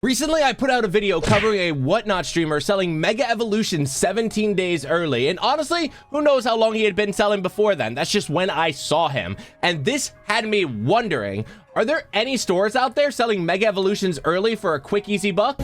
Recently, I put out a video covering a Whatnot streamer selling Mega Evolution 17 days early. And honestly, who knows how long he had been selling before then? That's just when I saw him. And this had me wondering, are there any stores out there selling Mega Evolutions early for a quick, easy buck?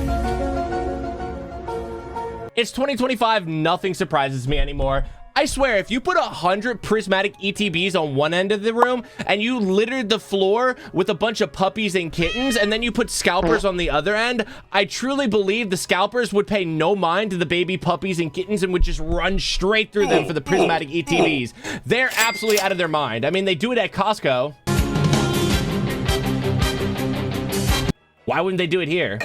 It's 2025, nothing surprises me anymore. I swear, if you put 100 prismatic ETBs on one end of the room and you littered the floor with a bunch of puppies and kittens and then you put scalpers on the other end, I truly believe the scalpers would pay no mind to the baby puppies and kittens and would just run straight through them for the prismatic ETBs. They're absolutely out of their mind. I mean, they do it at Costco. Why wouldn't they do it here?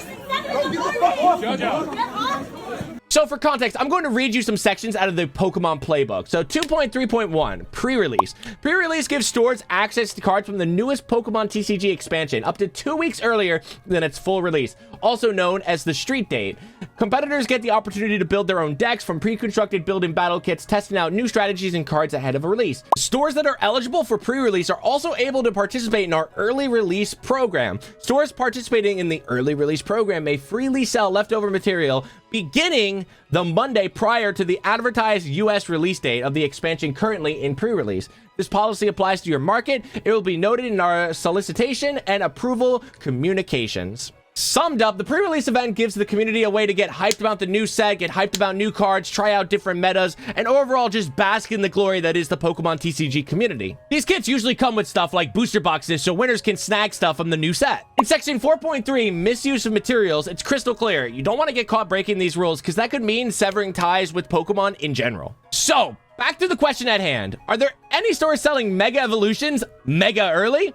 So for context, I'm going to read you some sections out of the Pokemon playbook. So 2.3.1, pre-release. Pre-release gives stores access to cards from the newest Pokemon TCG expansion up to 2 weeks earlier than its full release, also known as the street date. Competitors get the opportunity to build their own decks from pre-constructed build-in battle kits, testing out new strategies and cards ahead of a release. Stores that are eligible for pre-release are also able to participate in our early release program. Stores participating in the early release program may freely sell leftover material beginning the Monday prior to the advertised US release date of the expansion currently in pre-release. This policy applies to your market. It will be noted in our solicitation and approval communications. Summed up, the pre-release event gives the community a way to get hyped about the new set, get hyped about new cards, try out different metas, and overall just bask in the glory that is the Pokemon TCG community. These kits usually come with stuff like booster boxes so winners can snag stuff from the new set. In section 4.3, misuse of materials, it's crystal clear. You don't want to get caught breaking these rules because that could mean severing ties with Pokemon in general. So, back to the question at hand. Are there any stores selling Mega Evolutions mega early?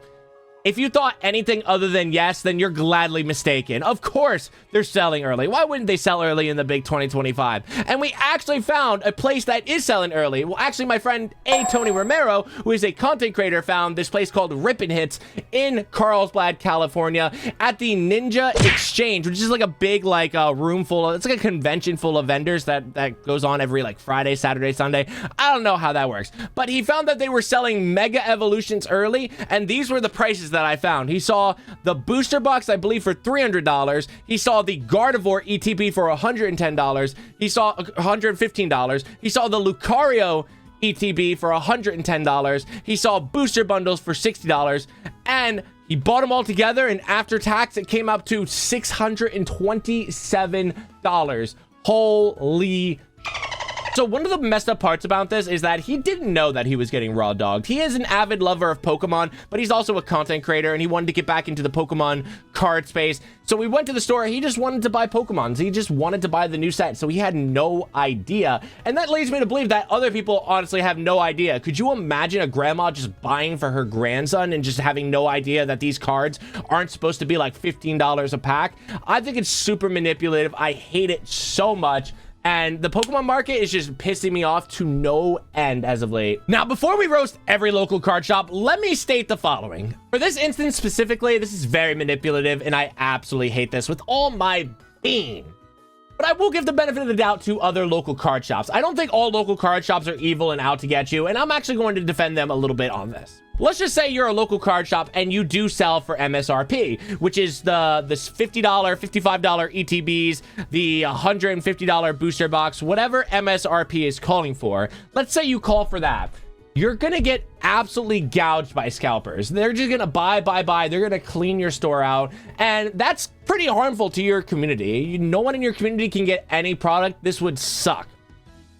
If you thought anything other than yes, then you're gladly mistaken. Of course, they're selling early. Why wouldn't they sell early in the big 2025? And we actually found a place that is selling early. Well, actually, my friend Tony Romero, who is a content creator, found this place called Rippin' Hits in Carlsbad, California, at the Ninja Exchange, which is like a big room full of, it's like a convention full of vendors that goes on every Friday, Saturday, Sunday. I don't know how that works, but he found that they were selling Mega Evolutions early, and these were the prices that I found. He saw the booster box, I believe, for $300. He saw the Gardevoir ETB for $110. He saw $115. He saw the Lucario ETB for $110. He saw booster bundles for $60. And he bought them all together, and after tax, it came up to $627. Holy. So one of the messed up parts about this is that he didn't know that he was getting raw dogged. He is an avid lover of Pokemon, but he's also a content creator, and he wanted to get back into the Pokemon card space. So we went to the store. He just wanted to buy Pokemons. He just wanted to buy the new set, so he had no idea. And that leads me to believe that other people honestly have no idea. Could you imagine a grandma just buying for her grandson and just having no idea that these cards aren't supposed to be like $15 a pack? I think it's super manipulative. I hate it so much. And the Pokemon market is just pissing me off to no end as of late. Now, before we roast every local card shop, let me state the following. For this instance specifically, this is very manipulative, and I absolutely hate this with all my being. But I will give the benefit of the doubt to other local card shops. I don't think all local card shops are evil and out to get you, and I'm actually going to defend them a little bit on this. Let's just say you're a local card shop and you do sell for MSRP, which is this $50, $55 ETBs, the $150 booster box, whatever MSRP is calling for. Let's say you call for that. You're going to get absolutely gouged by scalpers. They're just going to buy. They're going to clean your store out. And that's pretty harmful to your community. No one in your community can get any product. This would suck.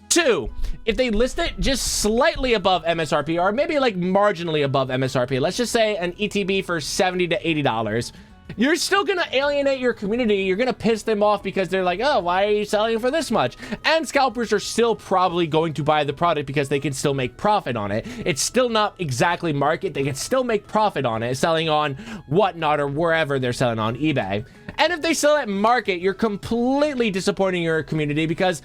2, if they list it just slightly above MSRP, or maybe marginally above MSRP, let's just say an ETB for $70 to $80, you're still going to alienate your community. You're going to piss them off because they're like, oh, why are you selling for this much? And scalpers are still probably going to buy the product because they can still make profit on it. It's still not exactly market. They can still make profit on it, selling on Whatnot or wherever they're selling on eBay. And if they sell at market, you're completely disappointing your community because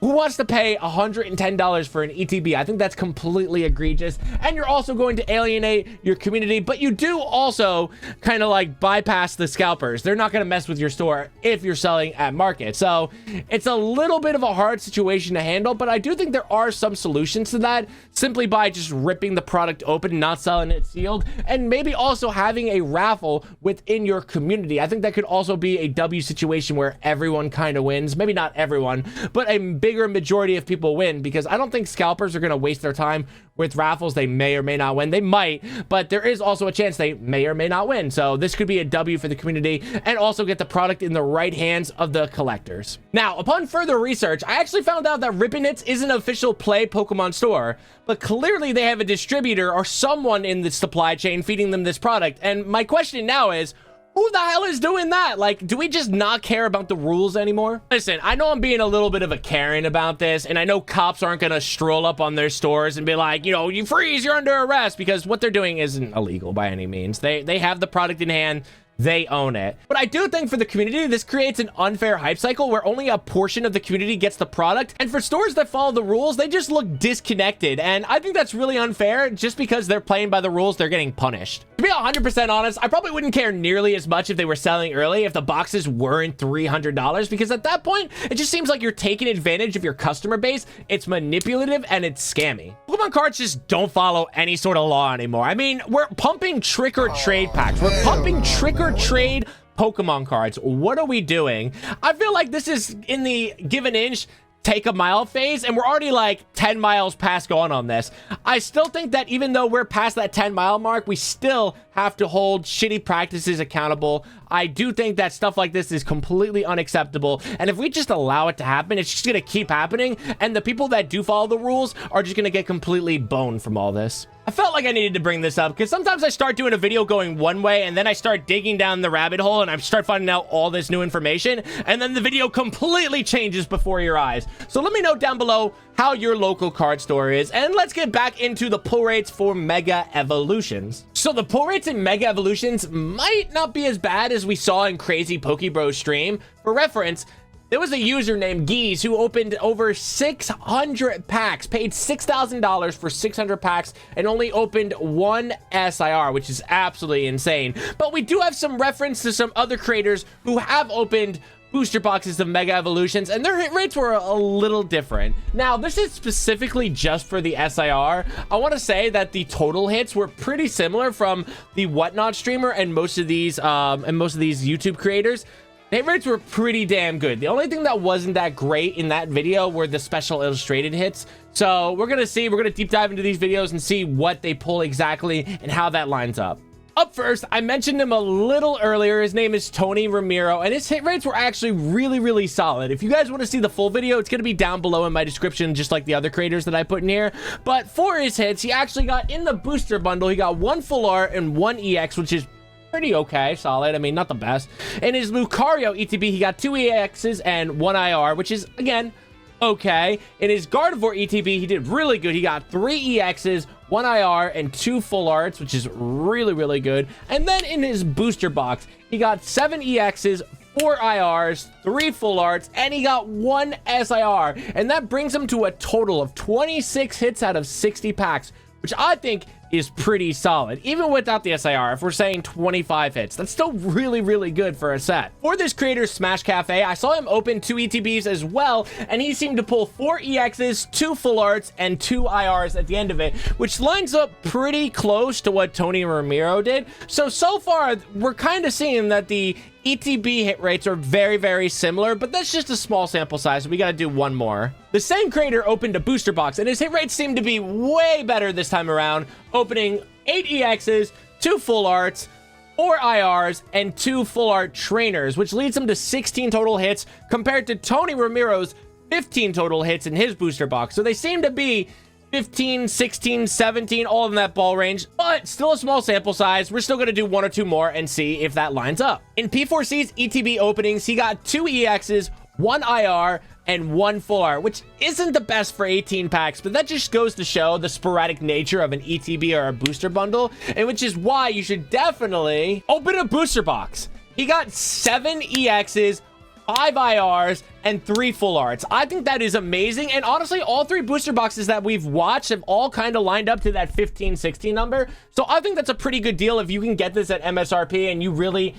Who wants to pay $110 for an ETB? I think that's completely egregious. And you're also going to alienate your community, but you do also kind of like bypass the scalpers. They're not going to mess with your store if you're selling at market. So it's a little bit of a hard situation to handle, but I do think there are some solutions to that, simply by just ripping the product open and not selling it sealed, and maybe also having a raffle within your community. I think that could also be a W situation where everyone kind of wins. Maybe not everyone, but a bigger majority of people win, because I don't think scalpers are going to waste their time with raffles they may or may not win. They might, but there is also a chance they may or may not win. So this could be a W for the community, and also get the product in the right hands of the collectors. Now, upon further research, I actually found out that Rippin' Hits is an official Play Pokemon store, but clearly they have a distributor or someone in the supply chain feeding them this product. And my question now is, who the hell is doing that? Like, do we just not care about the rules anymore? Listen, I know I'm being a little bit of a Karen about this, and I know cops aren't gonna stroll up on their stores and be like, you know, you freeze, you're under arrest, because what they're doing isn't illegal by any means. They have the product in hand. They own it. But I do think for the community, this creates an unfair hype cycle where only a portion of the community gets the product. And for stores that follow the rules, they just look disconnected. And I think that's really unfair. Just because they're playing by the rules, they're getting punished. To be 100% honest, I probably wouldn't care nearly as much if they were selling early, if the boxes weren't $300, because at that point, it just seems like you're taking advantage of your customer base. It's manipulative and it's scammy. Pokemon cards just don't follow any sort of law anymore. I mean, we're pumping trick or trade packs. We're pumping trick or trade Pokemon cards. What are we doing? I feel like this is in the give an inch, take a mile phase, and we're already like 10 miles past going on this. I still think that even though we're past that 10-mile mark, we still have to hold shitty practices accountable. I do think that stuff like this is completely unacceptable, and if we just allow it to happen, it's just gonna keep happening, and the people that do follow the rules are just gonna get completely boned from all this. I felt like I needed to bring this up because sometimes I start doing a video going one way, and then I start digging down the rabbit hole and I start finding out all this new information, and then the video completely changes before your eyes. So let me know down below how your local card store is, and let's get back into the pull rates for Mega Evolutions. So the pull rates in Mega Evolutions might not be as bad as we saw in Crazy Pokebros stream. For reference, there was a user named Geese who opened over 600 packs, paid $6,000 for 600 packs, and only opened one SIR, which is absolutely insane. But we do have some reference to some other creators who have opened booster boxes of Mega Evolutions, and their hit rates were a little different. Now, this is specifically just for the SIR. I want to say that the total hits were pretty similar from the Whatnot streamer and most of these YouTube creators. Hit rates were pretty damn good. The only thing that wasn't that great in that video were the special illustrated hits. So we're gonna deep dive into these videos and see what they pull exactly and how that lines up. Up first, I mentioned him a little earlier. His name is Tony Ramiro, and his hit rates were actually really solid. If you guys want to see the full video, it's going to be down below in my description, just like the other creators that I put in here. But for his hits, he actually got in the booster bundle. He got one full art and one EX, which is pretty okay, solid. I mean, not the best. In his Lucario ETB, he got 2 EXs and 1 IR, which is, again, okay. In his Gardevoir ETB, he did really good. He got 3 EXs, 1 IR, and 2 full arts, which is really good. And then in his booster box, he got 7 EXs, 4 IRs, 3 full arts, and he got 1 SIR. And that brings him to a total of 26 hits out of 60 packs, which I think is pretty solid. Even without the SIR, if we're saying 25 hits, that's still really good for a set. For this creator's Smash Cafe, I saw him open 2 ETBs as well, and he seemed to pull 4 EXs, 2 full arts, and 2 IRs at the end of it, which lines up pretty close to what Tony Ramiro did. So far, we're kind of seeing that the ETB hit rates are very similar, but that's just a small sample size, so we gotta do one more. The same creator opened a booster box, and his hit rates seem to be way better this time around, opening 8 EXs, 2 full arts, 4 IRs, and 2 full art trainers, which leads him to 16 total hits compared to Tony Ramiro's 15 total hits in his booster box. So they seem to be 15, 16, 17, all in that ball range, but still a small sample size. We're still going to do 1 or 2 more and see if that lines up. In P4C's ETB openings, he got 2 EXs, 1 IR, and 1 full art, which isn't the best for 18 packs, but that just goes to show the sporadic nature of an ETB or a booster bundle, and which is why you should definitely open a booster box. He got 7 EXs, 5 IRs, and 3 full arts. I think that is amazing. And honestly, all 3 booster boxes that we've watched have all kind of lined up to that 15, 16 number. So I think that's a pretty good deal if you can get this at MSRP and you really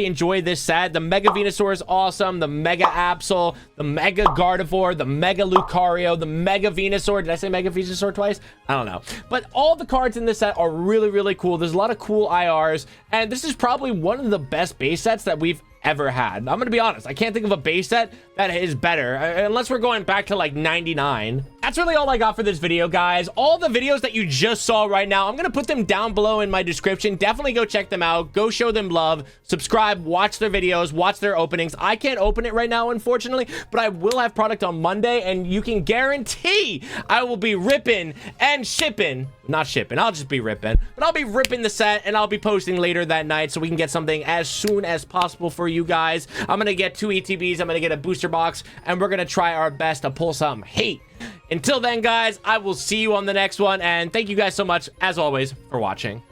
enjoy this set. The Mega Venusaur is awesome. The Mega Absol, the Mega Gardevoir, the Mega Lucario, the Mega Venusaur. Did I say Mega Venusaur twice? I don't know. But all the cards in this set are really cool. There's a lot of cool IRs, and this is probably one of the best base sets that we've ever had. I'm gonna be honest, I can't think of a base set that is better, unless we're going back to like 99. That's really all I got for this video, guys. All the videos that you just saw right now, I'm gonna put them down below in my description. Definitely go check them out, go show them love, subscribe, watch their videos, watch their openings. I can't open it right now, unfortunately, but I will have product on Monday, and you can guarantee I will be ripping and shipping. Not shipping, I'll just be ripping, but I'll be ripping the set, and I'll be posting later that night so we can get something as soon as possible for you guys. I'm gonna get 2 ETBs, I'm gonna get a booster box, and we're gonna try our best to pull some heat. Until then, guys, I will see you on the next one, and thank you guys so much, as always, for watching.